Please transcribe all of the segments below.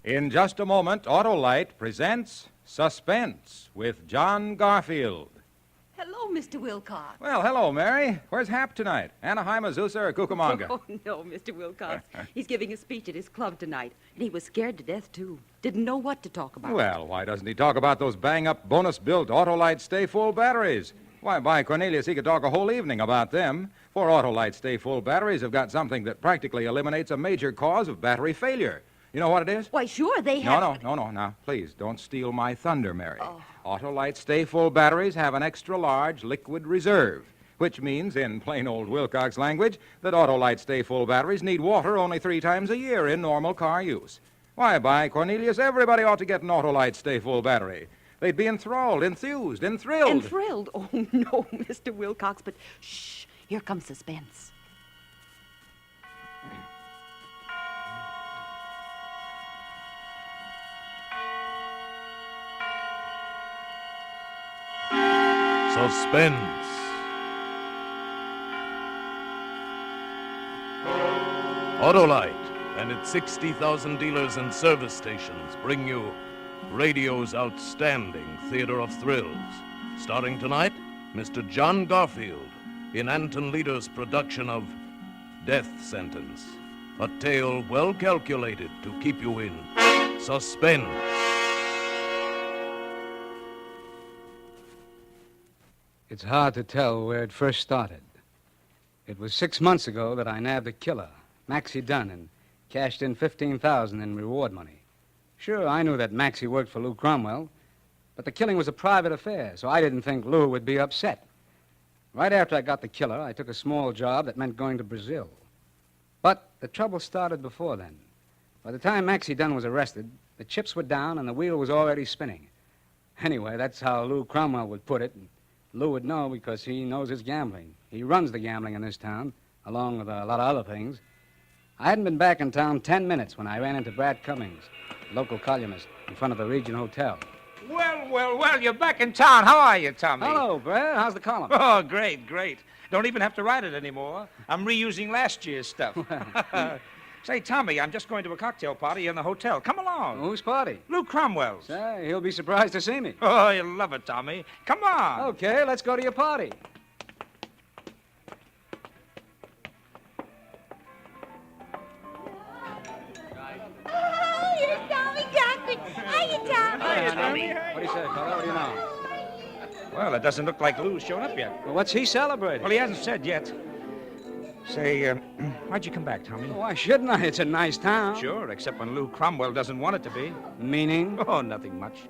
In just a moment, Autolite presents Suspense with John Garfield. Hello, Mr. Wilcox. Well, hello, Mary. Where's Hap tonight? Anaheim, Azusa, or Cucamonga? Oh, no, Mr. Wilcox. He's giving a speech at his club tonight, and he was scared to death, too. Didn't know what to talk about. Well, why doesn't he talk about those bang-up, bonus-built Autolite stay-full batteries? Why, by Cornelius, he could talk a whole evening about them. For Autolite stay-full batteries have got something that practically eliminates a major cause of battery failure. You know what it is? Why, sure, they have... No. Now, please, don't steal my thunder, Mary. Autolite stay-full batteries have an extra-large liquid reserve, which means, in plain old Wilcox language, that Autolite stay-full batteries need water only 3 times a year in normal car use. Why, by Cornelius, everybody ought to get an Autolite stay-full battery. They'd be enthralled, enthused, enthrilled. Enthrilled? Oh, no, Mr. Wilcox, but shh, here comes Suspense. Suspense. Autolite and its 60,000 dealers and service stations bring you radio's outstanding theater of thrills. Starring tonight, Mr. John Garfield in Anton Leader's production of Death Sentence, a tale well calculated to keep you in suspense. It's hard to tell where it first started. It was 6 months ago that I nabbed the killer, Maxie Dunn, and cashed in $15,000 in reward money. Sure, I knew that Maxie worked for Lou Cromwell, but the killing was a private affair, so I didn't think Lou would be upset. Right after I got the killer, I took a small job that meant going to Brazil. But the trouble started before then. By the time Maxie Dunn was arrested, the chips were down and the wheel was already spinning. Anyway, that's how Lou Cromwell would put it. Lou would know because he knows his gambling. He runs the gambling in this town, along with a lot of other things. I hadn't been back in town 10 minutes when I ran into Brad Cummings, local columnist, in front of the Region Hotel. Well, you're back in town. How are you, Tommy? Hello, Brad. How's the column? Oh, great. Don't even have to write it anymore. I'm reusing last year's stuff. Say, Tommy, I'm just going to a cocktail party in the hotel. Come along. Whose party? Lou Cromwell's. Say, he'll be surprised to see me. Oh, you'll love it, Tommy. Come on. Okay, let's go to your party. Oh, here's Tommy Cochran. Hiya, Tommy. Hiya, Tommy. What do you say, fella? What do you know? Well, it doesn't look like Lou's shown up yet. Well, what's he celebrating? Well, he hasn't said yet. Say, why'd you come back, Tommy? Why shouldn't I? It's a nice town. Sure, except when Lou Cromwell doesn't want it to be. Meaning? Oh, nothing much.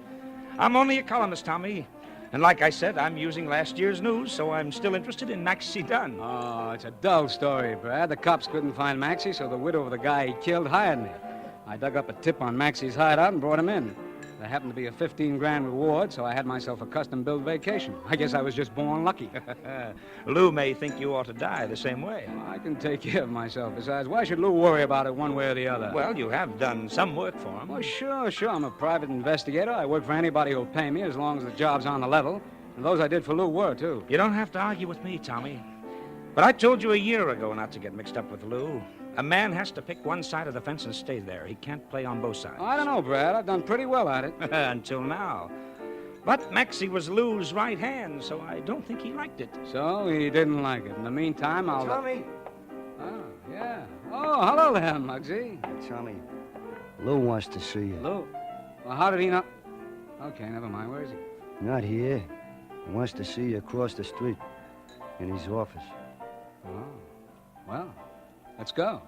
I'm only a columnist, Tommy. And like I said, I'm using last year's news, so I'm still interested in Maxie Dunn. Oh, it's a dull story, Brad. The cops couldn't find Maxie, so the widow of the guy he killed hired me. I dug up a tip on Maxie's hideout and brought him in. There happened to be a $15,000 reward, so I had myself a custom-built vacation. I guess I was just born lucky. Lou may think you ought to die the same way. I can take care of myself. Besides, why should Lou worry about it one way or the other? Well, you have done some work for him. Well, sure. I'm a private investigator. I work for anybody who'll pay me as long as the job's on the level. And those I did for Lou were, too. You don't have to argue with me, Tommy. But I told you a year ago not to get mixed up with Lou. A man has to pick one side of the fence and stay there. He can't play on both sides. I don't know, Brad. I've done pretty well at it. Until now. But Maxie was Lou's right hand, so I don't think he liked it. So he didn't like it. In the meantime, I'll... Tommy. Oh, yeah. Oh, hello there, Muggsy. Tommy, Lou wants to see you. Lou? Well, how did he know... Okay, never mind. Where is he? Not here. He wants to see you across the street in his office. Oh, well, let's go.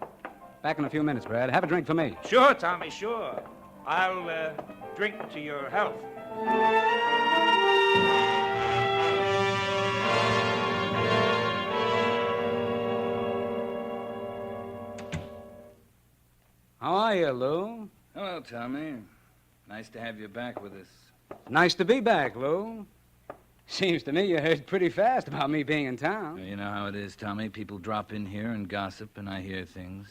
Back in a few minutes, Brad. Have a drink for me. Sure, Tommy, sure. I'll drink to your health. How are you, Lou? Hello, Tommy. Nice to have you back with us. Nice to be back, Lou. Seems to me you heard pretty fast about me being in town. Well, you know how it is, Tommy. People drop in here and gossip, and I hear things.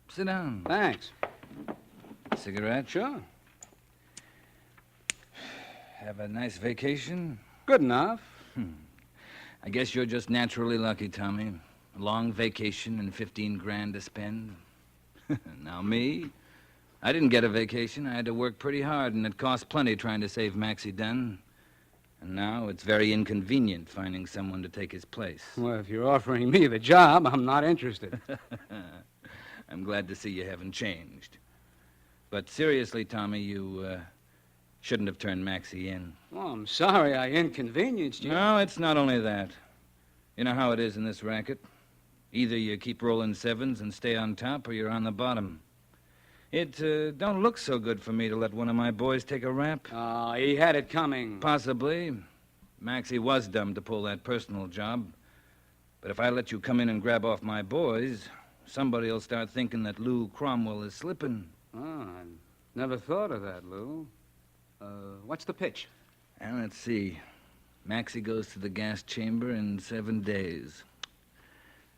Sit down. Thanks. Cigarette? Sure. Have a nice vacation? Good enough. I guess you're just naturally lucky, Tommy. A long vacation and $15,000 to spend. Now me, I didn't get a vacation. I had to work pretty hard, and it cost plenty trying to save Maxie Dunn. And now it's very inconvenient finding someone to take his place. Well, if you're offering me the job, I'm not interested. I'm glad to see you haven't changed. But seriously, Tommy, you shouldn't have turned Maxie in. Oh, I'm sorry I inconvenienced you. No, it's not only that. You know how it is in this racket. Either you keep rolling sevens and stay on top, or you're on the bottom. It don't look so good for me to let one of my boys take a rap. Oh, he had it coming. Possibly. Maxie was dumb to pull that personal job. But if I let you come in and grab off my boys, somebody will start thinking that Lou Cromwell is slipping. Oh, I never thought of that, Lou. What's the pitch? And let's see. Maxie goes to the gas chamber in 7 days.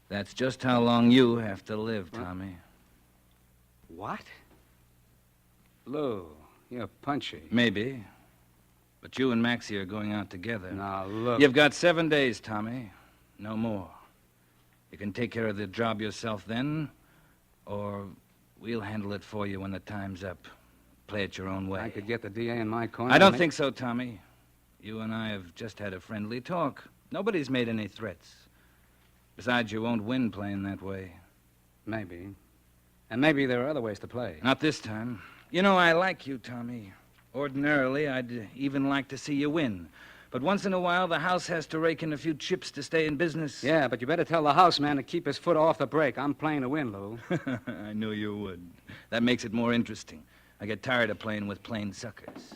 That's just how long you have to live, Tommy. What? Lou, you're punchy. Maybe. But you and Maxie are going out together. Now, look. You've got 7 days, Tommy. No more. You can take care of the job yourself then, or we'll handle it for you when the time's up. Play it your own way. I could get the DA in my corner. I don't think so, Tommy. You and I have just had a friendly talk. Nobody's made any threats. Besides, you won't win playing that way. Maybe. And maybe there are other ways to play. Not this time. You know, I like you, Tommy. Ordinarily, I'd even like to see you win. But once in a while, the house has to rake in a few chips to stay in business. Yeah, but you better tell the house man to keep his foot off the brake. I'm playing to win, Lou. I knew you would. That makes it more interesting. I get tired of playing with plain suckers.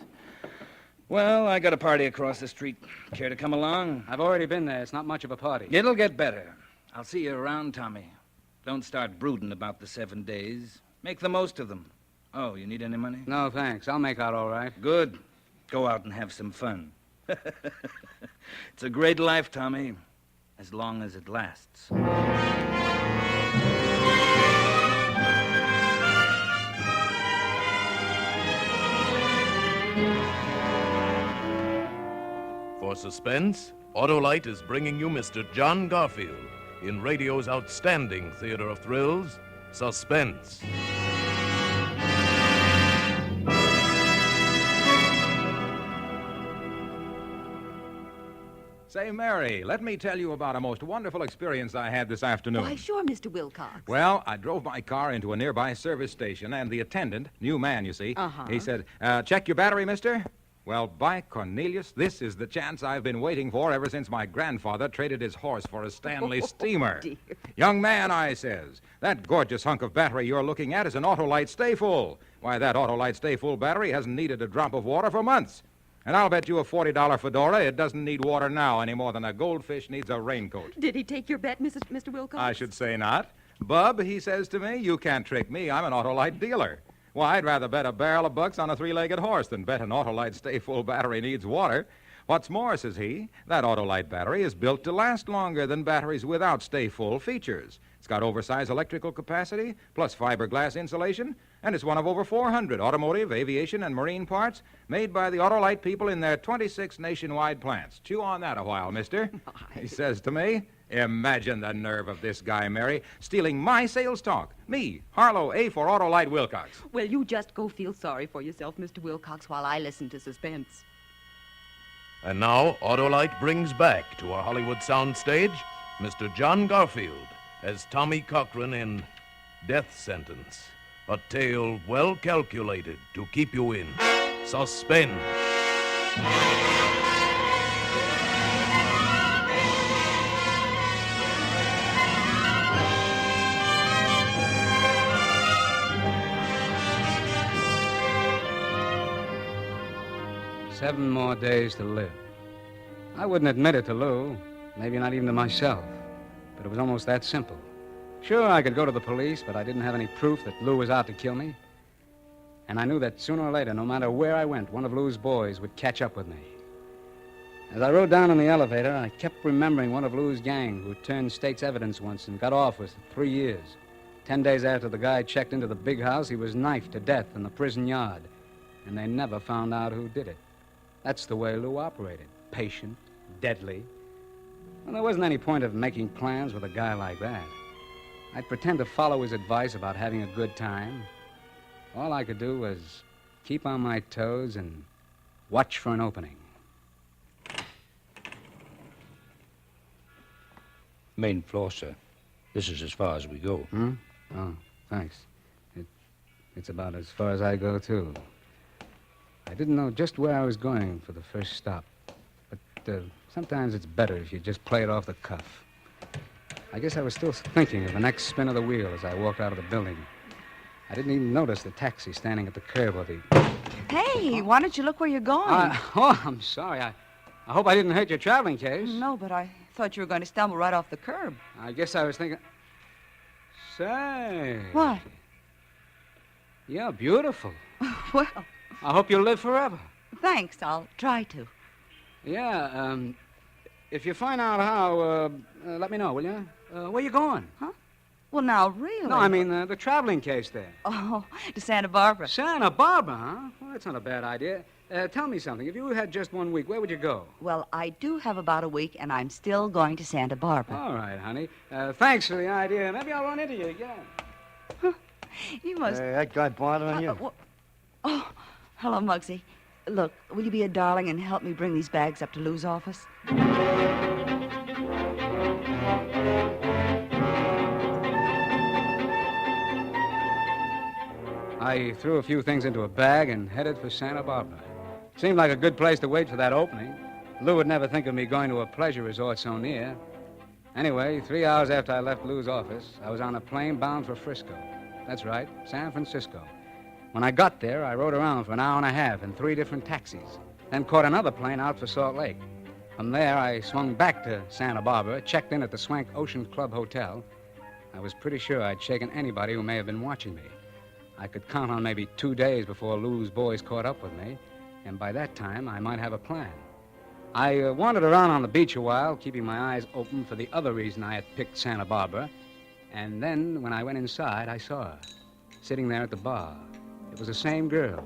Well, I got a party across the street. Care to come along? I've already been there. It's not much of a party. It'll get better. I'll see you around, Tommy. Don't start brooding about the 7 days. Make the most of them. Oh, you need any money? No, thanks. I'll make out all right. Good. Go out and have some fun. It's a great life, Tommy, as long as it lasts. For Suspense, Autolite is bringing you Mr. John Garfield in radio's outstanding theater of thrills, Suspense. Say, Mary, let me tell you about a most wonderful experience I had this afternoon. Why, sure, Mr. Wilcox. Well, I drove my car into a nearby service station, and the attendant, new man, you see, he said, check your battery, mister? Well, by Cornelius, this is the chance I've been waiting for ever since my grandfather traded his horse for a Stanley steamer. Dear. Young man, I says, that gorgeous hunk of battery you're looking at is an Autolite Stay Full. Why, that Autolite Stay Full battery hasn't needed a drop of water for months. And I'll bet you a $40 fedora it doesn't need water now any more than a goldfish needs a raincoat. Did he take your bet, Mr. Wilcox? I should say not. Bub, he says to me, you can't trick me. I'm an Autolite dealer. Why, I'd rather bet a barrel of bucks on a 3-legged horse than bet an Autolite Stay Full battery needs water. What's more, says he, that Autolite battery is built to last longer than batteries without Stay Full features. It's got oversized electrical capacity, plus fiberglass insulation, and it's one of over 400 automotive, aviation, and marine parts made by the Autolite people in their 26 nationwide plants. Chew on that a while, mister. He says to me, imagine the nerve of this guy, Mary, stealing my sales talk. Me, Harlow A for Autolite Wilcox. Well, you just go feel sorry for yourself, Mr. Wilcox, while I listen to Suspense. And now, Autolite brings back to our Hollywood soundstage Mr. John Garfield as Tommy Cochran in Death Sentence, a tale well calculated to keep you in suspense. Seven more days to live. I wouldn't admit it to Lou, maybe not even to myself, but it was almost that simple. Sure, I could go to the police, but I didn't have any proof that Lou was out to kill me. And I knew that sooner or later, no matter where I went, one of Lou's boys would catch up with me. As I rode down in the elevator, I kept remembering one of Lou's gang who turned state's evidence once and got off with 3 years. 10 days after the guy checked into the big house, he was knifed to death in the prison yard. And they never found out who did it. That's the way Lou operated. Patient, deadly. Well, there wasn't any point of making plans with a guy like that. I'd pretend to follow his advice about having a good time. All I could do was keep on my toes and watch for an opening. Main floor, sir. This is as far as we go. Hmm? Oh, thanks. It's about as far as I go, too. I didn't know just where I was going for the first stop. But sometimes it's better if you just play it off the cuff. I guess I was still thinking of the next spin of the wheel as I walked out of the building. I didn't even notice the taxi standing at the curb or the... Hey, why don't you look where you're going? I'm sorry. I hope I didn't hurt your traveling case. No, but I thought you were going to stumble right off the curb. I guess I was thinking... Say... What? You're beautiful. Well, I hope you'll live forever. thanks. I'll try to. Yeah, if you find out how, let me know, will you? Where you going? Huh? Well, now, really? No, I mean the traveling case there. Oh, to Santa Barbara. Santa Barbara, huh? Well, that's not a bad idea. Tell me something. If you had just 1 week, where would you go? Well, I do have about a week, and I'm still going to Santa Barbara. All right, honey. Thanks for the idea. Maybe I'll run into you again. You must... Hey, that guy bothering you? Oh, hello, Muggsy. Look, will you be a darling and help me bring these bags up to Lou's office? I threw a few things into a bag and headed for Santa Barbara. Seemed like a good place to wait for that opening. Lou would never think of me going to a pleasure resort so near. Anyway, 3 hours after I left Lou's office, I was on a plane bound for Frisco. That's right, San Francisco. When I got there, I rode around for an hour and a half in 3 different taxis, then caught another plane out for Salt Lake. From there, I swung back to Santa Barbara, checked in at the Swank Ocean Club Hotel. I was pretty sure I'd shaken anybody who may have been watching me. I could count on maybe 2 days before Lou's boys caught up with me, and by that time, I might have a plan. I wandered around on the beach a while, keeping my eyes open for the other reason I had picked Santa Barbara, and then, when I went inside, I saw her, sitting there at the bar. It was the same girl,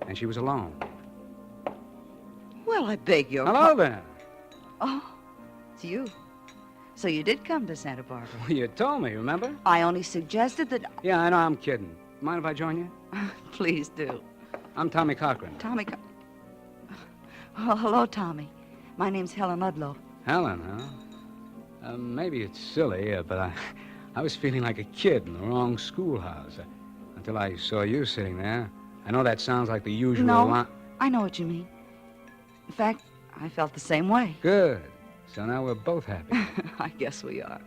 and she was alone. Well, I beg your Hello there. Oh, it's you. So you did come to Santa Barbara. Well, you told me, remember? I only suggested that... Yeah, I know, I'm kidding. Mind if I join you? Please do. I'm Tommy Cochran. Tommy... Oh, hello, Tommy. My name's Helen Ludlow. Helen, huh? Maybe it's silly, but I was feeling like a kid in the wrong schoolhouse. Until I saw you sitting there. I know that sounds like the usual... No, I know what you mean. In fact, I felt the same way. Good. So now we're both happy. I guess we are.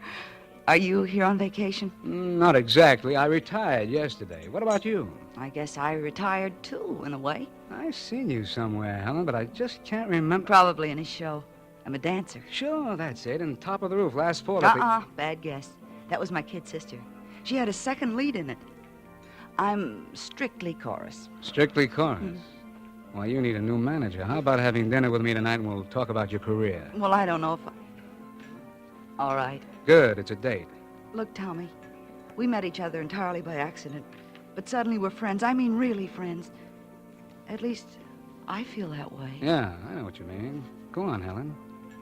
Are you here on vacation? Not exactly. I retired yesterday. What about you? I guess I retired, too, in a way. I've seen you somewhere, Helen, but I just can't remember. Probably in a show. I'm a dancer. Sure, that's it. And Top of the Roof last fall. at the- Bad guess. That was my kid sister. She had a second lead in it. I'm strictly chorus. Strictly chorus. Well, you need a new manager. How about having dinner with me tonight and we'll talk about your career? Well, I don't know if I... All right. Good. It's a date. Look, Tommy, we met each other entirely by accident, but suddenly we're friends. I mean, really friends. At least, I feel that way. Yeah, I know what you mean. Go on, Helen.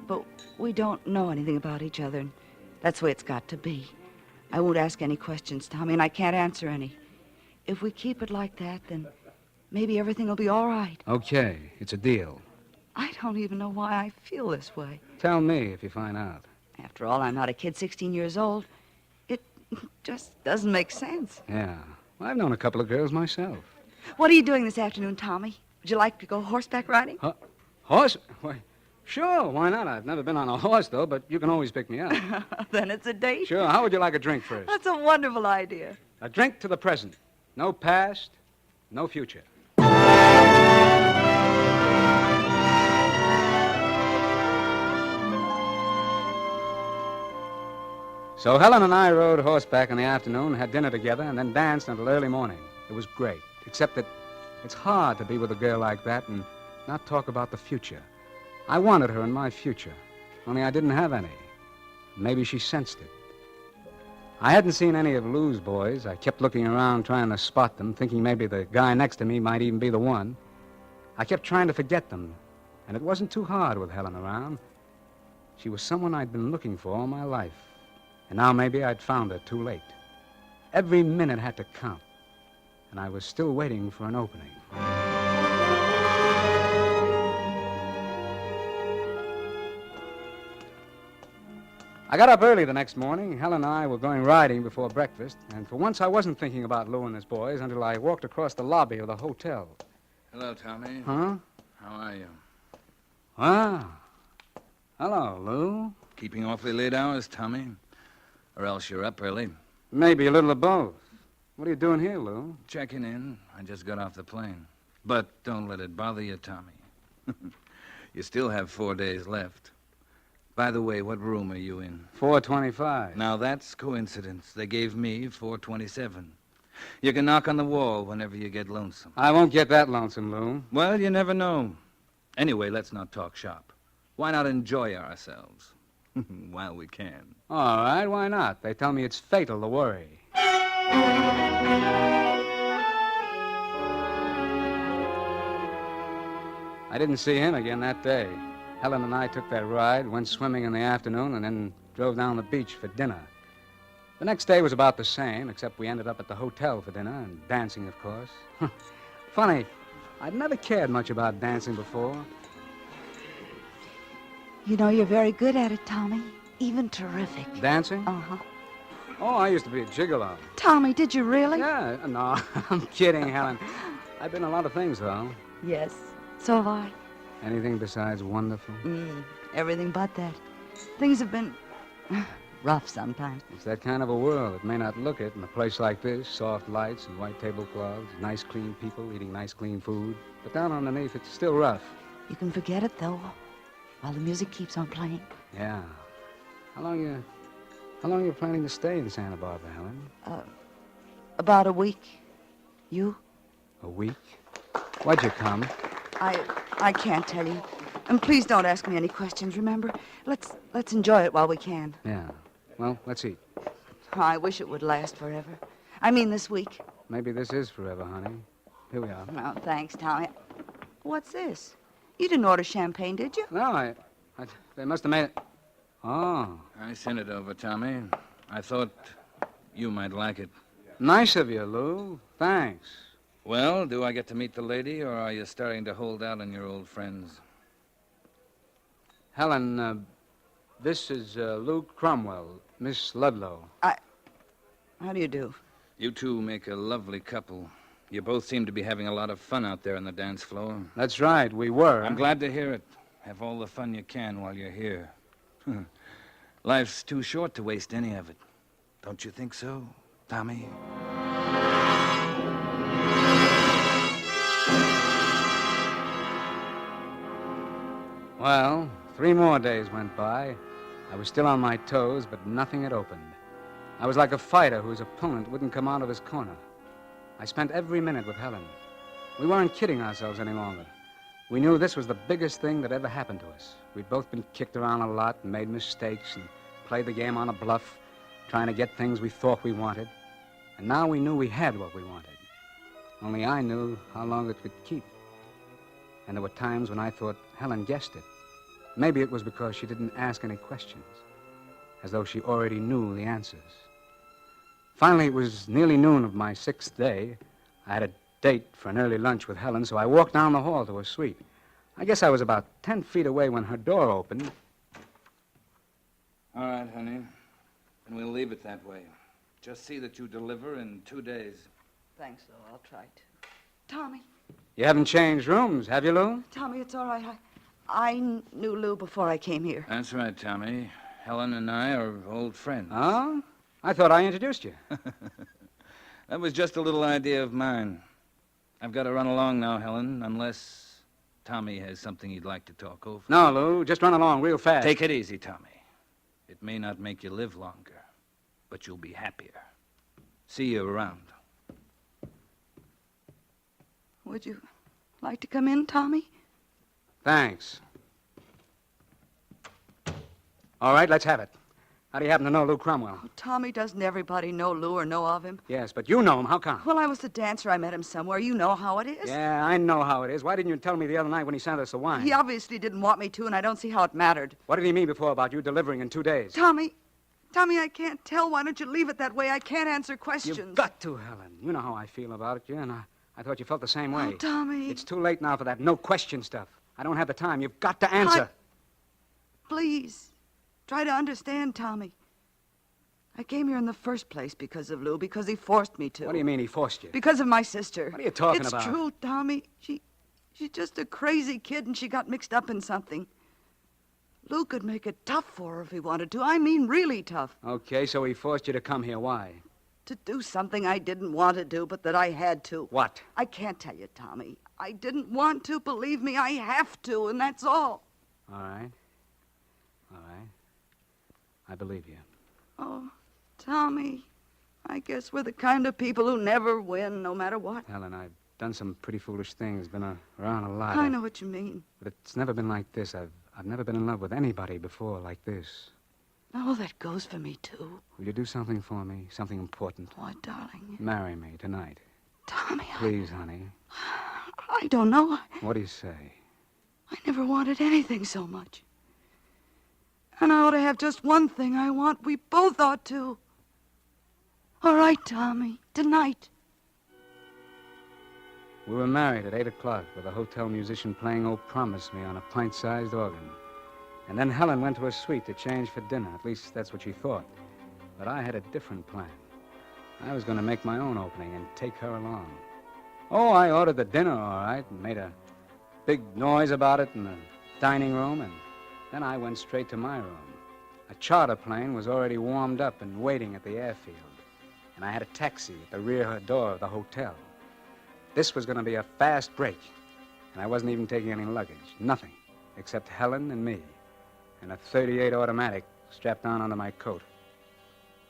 But we don't know anything about each other, and that's the way it's got to be. I won't ask any questions, Tommy, and I can't answer any. If we keep it like that, then maybe everything will be all right. Okay, it's a deal. I don't even know why I feel this way. Tell me if you find out. After all, I'm not a kid 16 years old. It just doesn't make sense. Yeah. Well, I've known a couple of girls myself. What are you doing this afternoon, Tommy? Would you like to go horseback riding? Horse? Why, sure, why not? I've never been on a horse, though, but you can always pick me up. Then it's a date. Sure. How would you like a drink first? That's a wonderful idea. A drink to the present. No past, no future. So Helen and I rode horseback in the afternoon, had dinner together, and then danced until early morning. It was great, except that it's hard to be with a girl like that and not talk about the future. I wanted her in my future, only I didn't have any. Maybe she sensed it. I hadn't seen any of Lou's boys. I kept looking around trying to spot them, thinking maybe the guy next to me might even be the one. I kept trying to forget them, and it wasn't too hard with Helen around. She was someone I'd been looking for all my life. And now maybe I'd found her too late. Every minute had to count. and I was still waiting for an opening. I got up early the next morning. Helen and I were going riding before breakfast, and for once I wasn't thinking about Lou and his boys until I walked across the lobby of the hotel. Hello, Tommy. Huh? How are you? Ah. Hello, Lou. Keeping awfully late hours, Tommy? Or else you're up early. Maybe a little of both. What are you doing here, Lou? Checking in. I just got off the plane. But don't let it bother you, Tommy. You still have 4 days left. By the way, what room are you in? 425. Now, that's coincidence. They gave me 427. You can knock on the wall whenever you get lonesome. I won't get that lonesome, Lou. Well, you never know. Anyway, let's not talk shop. Why not enjoy ourselves? While we can. All right, why not? They tell me it's fatal to worry. I didn't see him again that day. Helen and I took that ride, went swimming in the afternoon, and then drove down the beach for dinner. The next day was about the same, except we ended up at the hotel for dinner and dancing, of course. Funny, I'd never cared much about dancing before. You know, you're very good at it, Tommy. Even terrific. Dancing? Uh-huh. Oh, I used to be a gigolo. Tommy, did you really? Yeah, no, I'm kidding, Helen. I've been a lot of things, though. Yes. So have I. Anything besides wonderful? Everything but that. Things have been rough sometimes. It's that kind of a world. It may not look it in a place like this. Soft lights and white tablecloths, nice, clean people eating nice, clean food. But down underneath, it's still rough. You can forget it, though, while the music keeps on playing. Yeah. How long you planning to stay in Santa Barbara, Helen? About a week. You? A week? Why'd you come? I can't tell you. And please don't ask me any questions, remember? Let's enjoy it while we can. Yeah. Well, let's eat. Oh, I wish it would last forever. I mean this week. Maybe this is forever, honey. Here we are. Oh, thanks, Tommy. What's this? You didn't order champagne, did you? No, they must have made it. Oh. I sent it over, Tommy. I thought you might like it. Nice of you, Lou. Thanks. Well, do I get to meet the lady, or are you starting to hold out on your old friends? Helen, this is Luke Cromwell, Miss Ludlow. How do you do? You two make a lovely couple. You both seem to be having a lot of fun out there on the dance floor. That's right, we were. I'm glad to hear it. Have all the fun you can while you're here. Life's too short to waste any of it. Don't you think so, Tommy? Well, 3 more days went by. I was still on my toes, but nothing had opened. I was like a fighter whose opponent wouldn't come out of his corner. I spent every minute with Helen. We weren't kidding ourselves any longer. We knew this was the biggest thing that ever happened to us. We'd both been kicked around a lot and made mistakes and played the game on a bluff, trying to get things we thought we wanted. And now we knew we had what we wanted. Only I knew how long it could keep. And there were times when I thought Helen guessed it. Maybe it was because she didn't ask any questions, as though she already knew the answers. Finally, it was nearly noon of my 6th day. I had a date for an early lunch with Helen, so I walked down the hall to her suite. I guess I was about 10 feet away when her door opened. All right, honey. And we'll leave it that way. Just see that you deliver in 2 days. Thanks, Lou. I'll try to. Tommy. You haven't changed rooms, have you, Lou? Tommy, it's all right. I knew Lou before I came here. That's right, Tommy. Helen and I are old friends. Oh? I thought I introduced you. That was just a little idea of mine. I've got to run along now, Helen, unless Tommy has something he'd like to talk over. No, Lou, just run along real fast. Take it easy, Tommy. It may not make you live longer, but you'll be happier. See you around. Would you like to come in, Tommy? Thanks. All right, let's have it. How do you happen to know Lou Cromwell? Oh, Tommy, doesn't everybody know Lou or know of him? Yes, but you know him. How come? Well, I was the dancer. I met him somewhere. You know how it is. Yeah, I know how it is. Why didn't you tell me the other night when he sent us the wine? He obviously didn't want me to, and I don't see how it mattered. What did he mean before about you delivering in 2 days? Tommy, Tommy, I can't tell. Why don't you leave it that way? I can't answer questions. You've got to, Helen. You know how I feel about it, and I thought you felt the same way. Oh, Tommy. It's too late now for that no-question stuff. I don't have the time. You've got to answer. Please, try to understand, Tommy. I came here in the first place because of Lou, because he forced me to. What do you mean he forced you? Because of my sister. What are you talking about? It's true, Tommy. She's just a crazy kid, and she got mixed up in something. Lou could make it tough for her if he wanted to. I mean, really tough. Okay, so he forced you to come here. Why? To do something I didn't want to do, but that I had to. What? I can't tell you, Tommy. I didn't want to. Believe me, I have to, and that's all. All right. I believe you. Oh, Tommy, I guess we're the kind of people who never win, no matter what. Helen, I've done some pretty foolish things, been around a lot. I know what you mean. But it's never been like this. I've never been in love with anybody before like this. Oh, that goes for me, too. Will you do something for me? Something important? What, darling? Marry me tonight. Tommy, Please, honey. I don't know. What do you say? I never wanted anything so much. And I ought to have just one thing I want. We both ought to. All right, Tommy. Tonight. We were married at 8 o'clock with a hotel musician playing "Oh, Promise Me" on a pint-sized organ. And then Helen went to her suite to change for dinner. At least that's what she thought. But I had a different plan. I was going to make my own opening and take her along. Oh, I ordered the dinner, all right, and made a big noise about it in the dining room, and then I went straight to my room. A charter plane was already warmed up and waiting at the airfield, and I had a taxi at the rear door of the hotel. This was going to be a fast break, and I wasn't even taking any luggage. Nothing, except Helen and me, and a .38 automatic strapped on under my coat.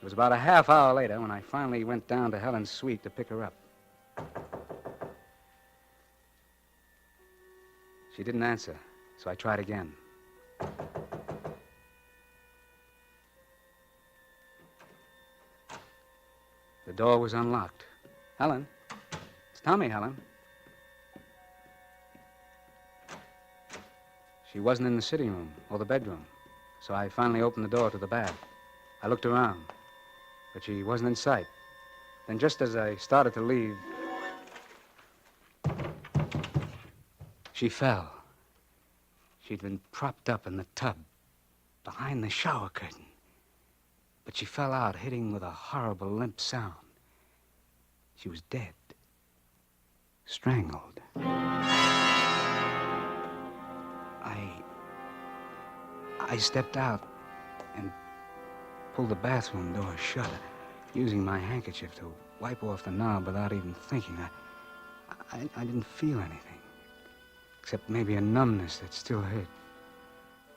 It was about a half hour later when I finally went down to Helen's suite to pick her up. She didn't answer, so I tried again. The door was unlocked. Helen? It's Tommy, Helen. She wasn't in the sitting room or the bedroom, so I finally opened the door to the bath. I looked around, but she wasn't in sight. Then just as I started to leave, she fell. She'd been propped up in the tub behind the shower curtain. But she fell out, hitting with a horrible limp sound. She was dead. Strangled. I stepped out and pulled the bathroom door shut, using my handkerchief to wipe off the knob without even thinking. I didn't feel anything, except maybe a numbness that still hurt.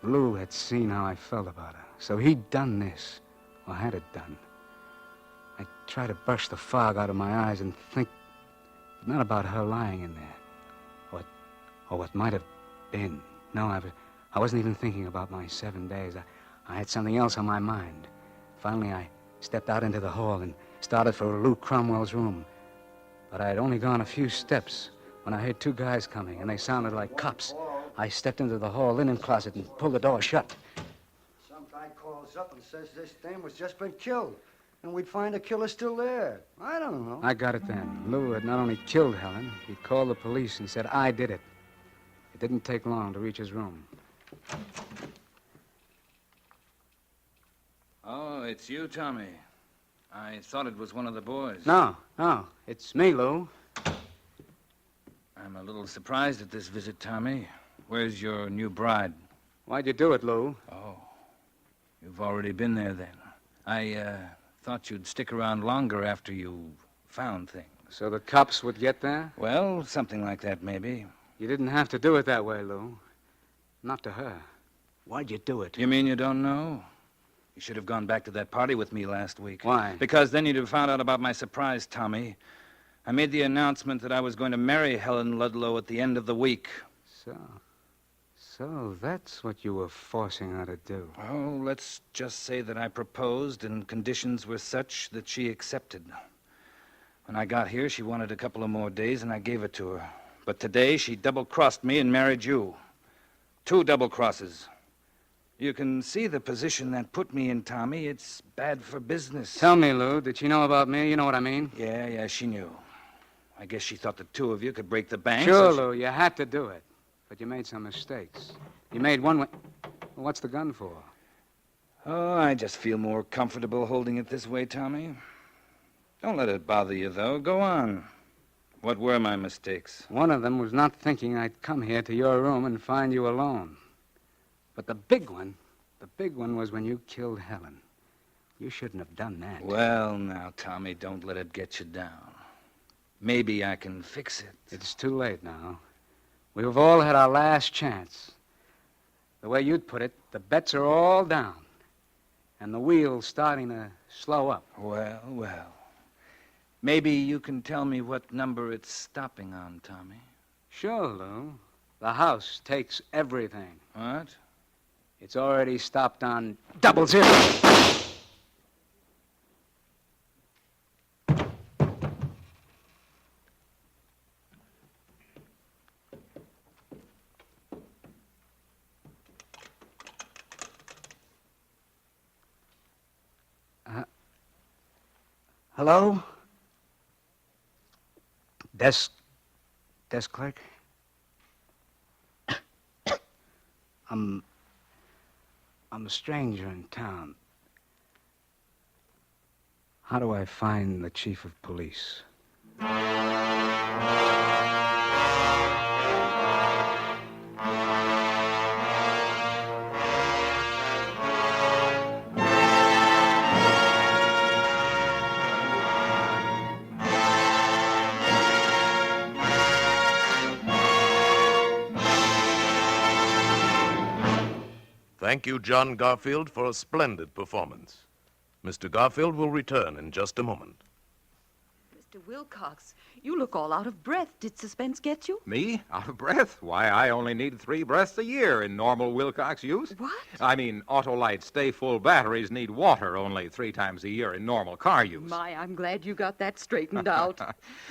Lou had seen how I felt about her, so he'd done this, or had it done. I tried to brush the fog out of my eyes and think, but not about her lying in there, or what might have been. No, I wasn't even thinking about my 7 days. I had something else on my mind. Finally, I stepped out into the hall and started for Lou Cromwell's room. But I had only gone a few steps when I heard two guys coming, and they sounded like cops. I stepped into the hall linen closet and pulled the door shut. Some guy calls up and says this dame was just been killed, and we'd find the killer still there. I don't know. I got it then. Lou had not only killed Helen, he called the police and said I did it. It didn't take long to reach his room. Oh, it's you, Tommy. I thought it was one of the boys. No, it's me, Lou. I'm a little surprised at this visit, Tommy. Where's your new bride? Why'd you do it, Lou? Oh, you've already been there then. I thought you'd stick around longer after you found things. So the cops would get there? Well, something like that, maybe. You didn't have to do it that way, Lou. Not to her. Why'd you do it? You mean you don't know? You should have gone back to that party with me last week. Why? Because then you'd have found out about my surprise, Tommy. I made the announcement that I was going to marry Helen Ludlow at the end of the week. So that's what you were forcing her to do. Oh, let's just say that I proposed and conditions were such that she accepted. When I got here, she wanted a couple of more days, and I gave it to her. But today, she double-crossed me and married you. 2 double crosses. You can see the position that put me in, Tommy. It's bad for business. Tell me, Lou, did she know about me? You know what I mean? Yeah, she knew. I guess she thought the two of you could break the bank. Sure, so Lou, you had to do it. But you made some mistakes. You made one... Well, what's the gun for? Oh, I just feel more comfortable holding it this way, Tommy. Don't let it bother you, though. Go on. What were my mistakes? One of them was not thinking I'd come here to your room and find you alone. But the big one was when you killed Helen. You shouldn't have done that. Well, now, Tommy, don't let it get you down. Maybe I can fix it. It's too late now. We've all had our last chance. The way you'd put it, the bets are all down. And the wheel's starting to slow up. Well. Maybe you can tell me what number it's stopping on, Tommy. Sure, Lou. The house takes everything. What? It's already stopped on 00. Hello? Desk clerk? I'm a stranger in town. How do I find the chief of police? Thank you, John Garfield, for a splendid performance. Mr. Garfield will return in just a moment. Mr. Wilcox, you look all out of breath. Did Suspense get you? Me? Out of breath? Why, I only need 3 breaths a year in normal Wilcox use. What? I mean, Autolite stay-full batteries need water only 3 times a year in normal car use. My, I'm glad you got that straightened out.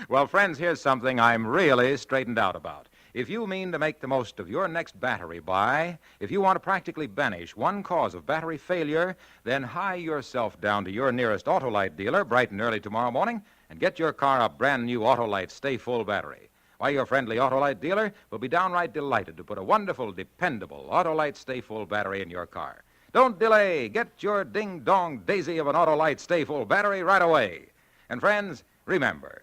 Well, friends, here's something I'm really straightened out about. If you mean to make the most of your next battery buy, if you want to practically banish one cause of battery failure, then hie yourself down to your nearest Autolite dealer bright and early tomorrow morning and get your car a brand new Autolite stay-full battery. Why, your friendly Autolite dealer will be downright delighted to put a wonderful, dependable Autolite stay-full battery in your car. Don't delay. Get your ding-dong daisy of an Autolite stay-full battery right away. And friends, remember,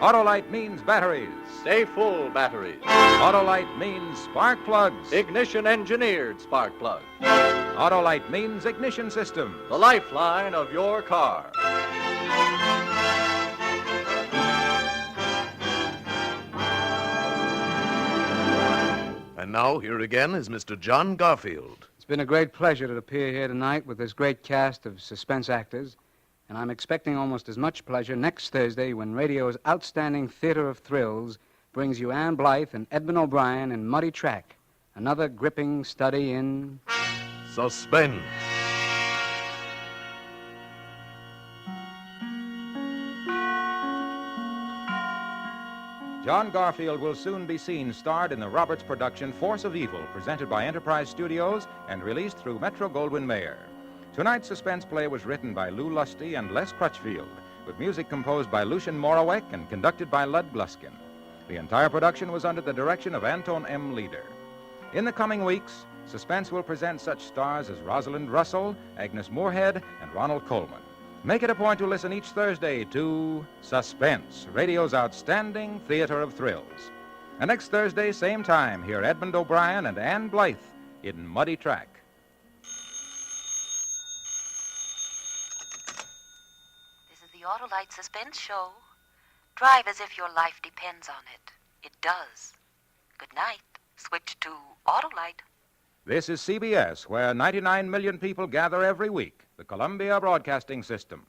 Autolite means batteries. Stay full batteries. Autolite means spark plugs. Ignition engineered spark plugs. Autolite means ignition system. The lifeline of your car. And now, here again is Mr. John Garfield. It's been a great pleasure to appear here tonight with this great cast of suspense actors, and I'm expecting almost as much pleasure next Thursday when radio's outstanding theater of thrills brings you Ann Blythe and Edmund O'Brien in Muddy Track, another gripping study in... Suspense. John Garfield will soon be seen starred in the Roberts production Force of Evil, presented by Enterprise Studios and released through Metro-Goldwyn-Mayer. Tonight's suspense play was written by Lou Lusty and Les Crutchfield, with music composed by Lucien Moraweck and conducted by Lud Gluskin. The entire production was under the direction of Anton M. Leader. In the coming weeks, Suspense will present such stars as Rosalind Russell, Agnes Moorehead, and Ronald Coleman. Make it a point to listen each Thursday to Suspense, radio's outstanding theater of thrills. And next Thursday, same time, hear Edmund O'Brien and Ann Blythe in Muddy Track. This is the Autolite Suspense Show. Drive as if your life depends on it. It does. Good night. Switch to Autolite. This is CBS, where 99 million people gather every week, the Columbia Broadcasting System.